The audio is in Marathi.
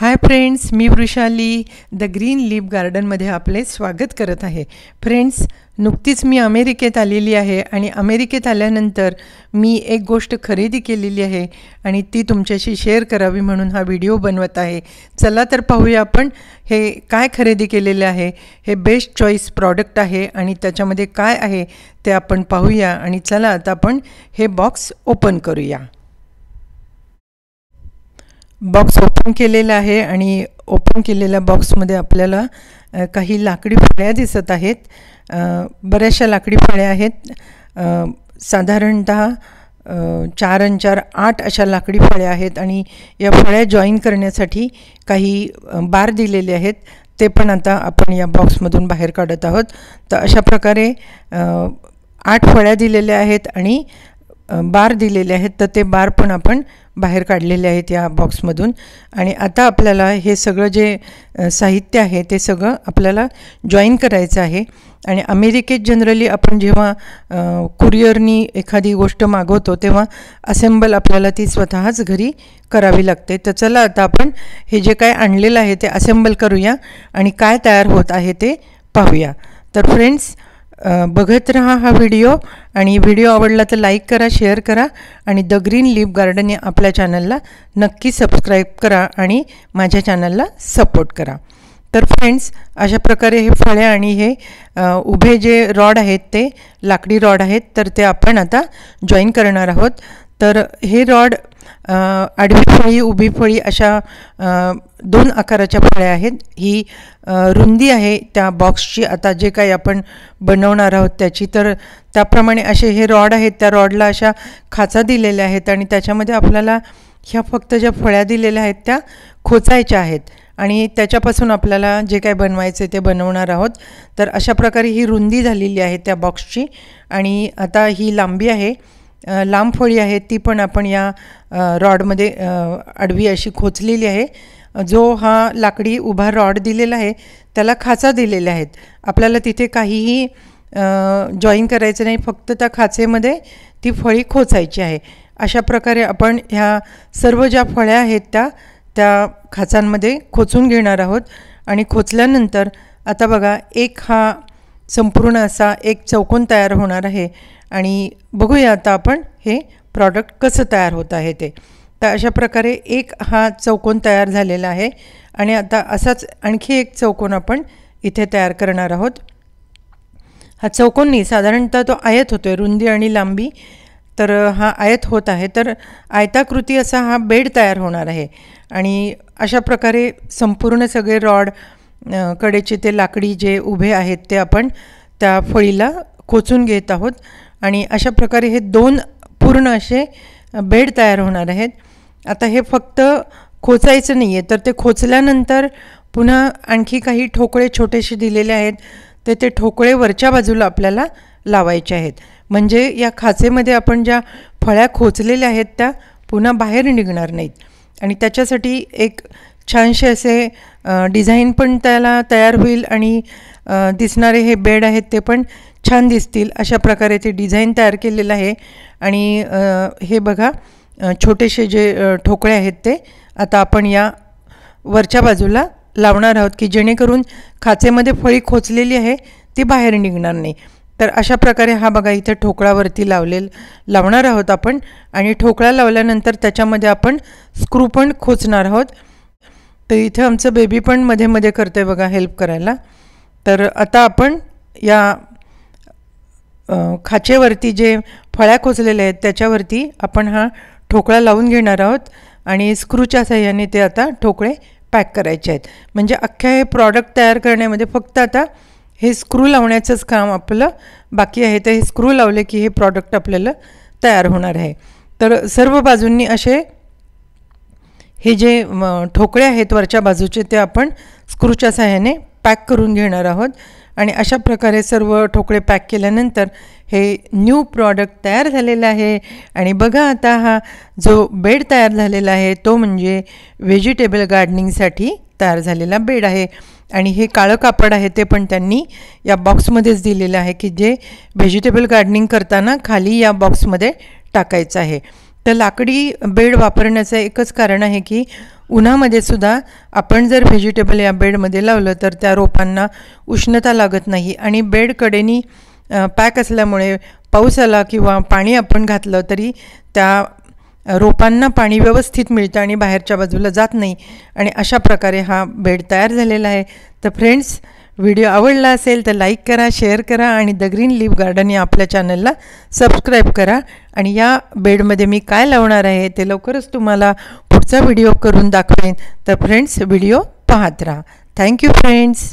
Hi friends, me Vrushali the green leaf गार्डनमध्ये आपले स्वागत करत आहे। फ्रेंड्स, नुकतीच मी अमेरिकेत आलेली आहे आणि अमेरिकेत आल्यानंतर मी एक गोष्ट खरेदी केलेली आहे आणि ती तुमच्याशी शेअर करावी म्हणून हा व्हिडिओ बनवत आहे। चला तर पाहूया आपण हे काय खरेदी केलेले आहे। हे बेस्ट चॉईस प्रॉडक्ट आहे आणि त्याच्यामध्ये काय आहे ते आपण पाहूया आणि चला आता आपण हे बॉक्स ओपन करूया। बॉक्स ओपन केलेला आहे आणि ओपन केलेल्या बॉक्समध्ये आपल्याला काही लाकडी फळ्या दिसत आहेत। बऱ्याचशा लाकडी फळ्या आहेत। साधारणतः 4 आणि 4 8 अशा लाकडी फळ्या आहेत आणि या फळ्या जॉईन करण्यासाठी काही बार दिलेले आहेत, ते पण आता आपण या बॉक्समधून बाहेर काढत आहोत। तर अशा प्रकारे 8 फळ्या दिलेल्या आहेत आणि बार दिलेले आहेत, तर ते बार पण आपण बाहेर काढलेले आहेत या बॉक्समधून। आणि आता आपल्याला हे सगळं जे साहित्य आहे ते सगळं आपल्याला जॉईन करायचं आहे। आणि अमेरिकेत जनरली आपण जेव्हा कुरिअरनी एखादी गोष्ट मागवतो तेव्हा असेंबल आपल्याला ती स्वतःच घरी करावी लागते। तर चला आता आपण हे जे काय आणलेलं आहे ते असेंबल करूया आणि काय तयार होत आहे ते पाहूया। तर फ्रेंड्स, बघत रहा हा व्हिडिओ आणि व्हिडिओ आवडला तर लाईक करा, शेअर करा आणि द ग्रीन लीफ गार्डन या आपल्या चॅनलला नक्की सबस्क्राईब करा आणि माझ्या चॅनलला सपोर्ट करा। तर फ्रेंड्स, अशा प्रकारे हे फळ्या आणि हे उभे जे रॉड आहेत ते लाकडी रॉड आहेत, तर ते आपण आता जॉईन करणार आहोत। तर हे रॉड आडवी फळी उभी फळी अशा 2 आकाराच्या फळ्या आहेत। ही रुंदी आहे त्या बॉक्सची, आता जे काही आपण बनवणार आहोत त्याची। तर त्याप्रमाणे असे हे रॉड आहेत, त्या रॉडला अशा खाचा दिलेल्या आहेत आणि त्याच्यामध्ये आपल्याला ह्या फक्त ज्या फळ्या दिलेल्या आहेत त्या खोचायच्या आहेत आणि त्याच्यापासून आपल्याला जे काय बनवायचे ते बनवणार आहोत। तर अशा प्रकारे ही रुंदी झालेली आहे त्या बॉक्सची आणि आता ही लांबी आहे, लांब फळी आहे, ती पण आपण या रॉडमध्ये आडवी अशी खोचलेली आहे। जो हा लाकडी उभा रॉड दिलेला आहे त्याला खाचा दिलेले आहेत। आपल्याला तिथे काहीही जॉईन करायचं नाही, फक्त त्या खाचेमध्ये ती फळी खोचायची आहे। अशा प्रकारे आपण ह्या सर्व ज्या फळ्या आहेत त्या खाचांमध्ये खोचून घेणार आहोत। आणि खोचल्यानंतर आता बघा, एक हा संपूर्ण असा एक चौकोन तयार होणार आहे आणि बघूया आता आपण हे प्रॉडक्ट कसं तयार होत आहे ते। तर अशा प्रकारे एक हा चौकोन तयार झालेला आहे आणि आता असाच आणखी एक चौकोन आपण इथे तयार करणार आहोत। हा चौकोन नाही, साधारणतः तो आयत होतो आहे, रुंदी आणि लांबी, तर हा आयत होत आहे। तर आयताकृती असा हा बेड तयार होणार आहे आणि अशा प्रकारे संपूर्ण सगळे रॉड कडेचे ते लाकडी जे उभे आहेत ते आपण त्या फळीला खोचून घेत आहोत आणि अशा प्रकारे हे 2 पूर्ण असे बेड तयार होणार आहेत। आता हे फक्त खोचायचं नाही आहे, तर ते खोचल्यानंतर पुन्हा आणखी काही ठोकळे छोटेसे दिलेले आहेत, तर ते ठोकळे वरच्या बाजूला आपल्याला लावायचे आहेत, म्हणजे या खाचेमध्ये आपण ज्या फळ्या खोचलेल्या आहेत त्या पुन्हा बाहेर निघणार नाहीत। आणि त्याच्यासाठी एक छानसे असे डिझाईन पण त्याला तयार होईल आणि दिसणारे हे बेड आहेत ते पण छान दिसतील। अशा प्रकारे ते डिझाईन तयार केलेलं आहे आणि हे बघा, छोटेसे जे ठोकळे आहेत ते आता आपण या वरच्या बाजूला लावणार आहोत की जेणेकरून खाचेमध्ये फळी खोचलेली आहे ती बाहेर निघणार नाही। तर अशा प्रकारे हा बघा, इथे ठोकळावरती लावणार आहोत आपण आणि ठोकळा लावल्यानंतर त्याच्यामध्ये आपण स्क्रू पण खोचणार आहोत। तर इथे आमचं बेबी पण मध्ये मध्ये करते बघा हेल्प करायला। तर आता आपण या खाचेवरती जे फळ्या खोचलेल्या आहेत त्याच्यावरती आपण हा ठोकळा लावून घेणार आहोत आणि स्क्रूच्या साहाय्याने ते आता ठोकळे पॅक करायचे आहेत। म्हणजे अख्ख्या हे प्रॉडक्ट तयार करण्यामध्ये फक्त आता हे स्क्रू लावण्याचंच काम आपलं बाकी आहे। तर हे स्क्रू लावले की हे प्रॉडक्ट आपल्याला तयार होणार आहे। तर सर्व बाजूंनी असे हे जे ठोकळे आहेत वरच्या बाजूचे ते आपण स्क्रूच्या साहाय्याने पॅक करून घेणार आहोत आणि अशा प्रकारे सर्व ठोकळे पॅक केल्यानंतर हे न्यू प्रॉडक्ट तयार झालेलं आहे। आणि बघा, आता हा जो बेड तयार झालेला आहे तो म्हणजे व्हेजिटेबल गार्डनिंगसाठी तयार झालेला बेड आहे आणि हे काळं कापड आहे ते पण त्यांनी या बॉक्समध्येच दिलेलं आहे की जे व्हेजिटेबल गार्डनिंग करताना खाली या बॉक्समध्ये टाकायचं आहे। तर लाकडी बेड वापरण्याचं एकच कारण आहे की उन्हामध्ये सुद्धा आपण जर व्हेजिटेबल या बेडमध्ये लावलं तर त्या रोपांना उष्णता लागत नाही आणि बेड कडेनी पॅक असल्यामुळे पाऊस आला किंवा पाणी आपण घातलं तरी त्या रोपांना पाणी व्यवस्थित मिळतं आणि बाहेरच्या बाजूला जात नाही आणि अशा प्रकारे हा बेड तयार झालेला आहे. तर फ्रेंड्स, व्हिडिओ आवडला असेल तर लाईक करा, शेअर करा आणि द ग्रीन लीफ गार्डन या आपल्या चॅनलला सबस्क्राईब करा. आणि या बेडमध्ये मी काय लावणार आहे ते लवकरच तुम्हाला पुढचा व्हिडिओ करून दाखवेन. तर फ्रेंड्स, व्हिडिओ पाहत राहा. Thank you friends.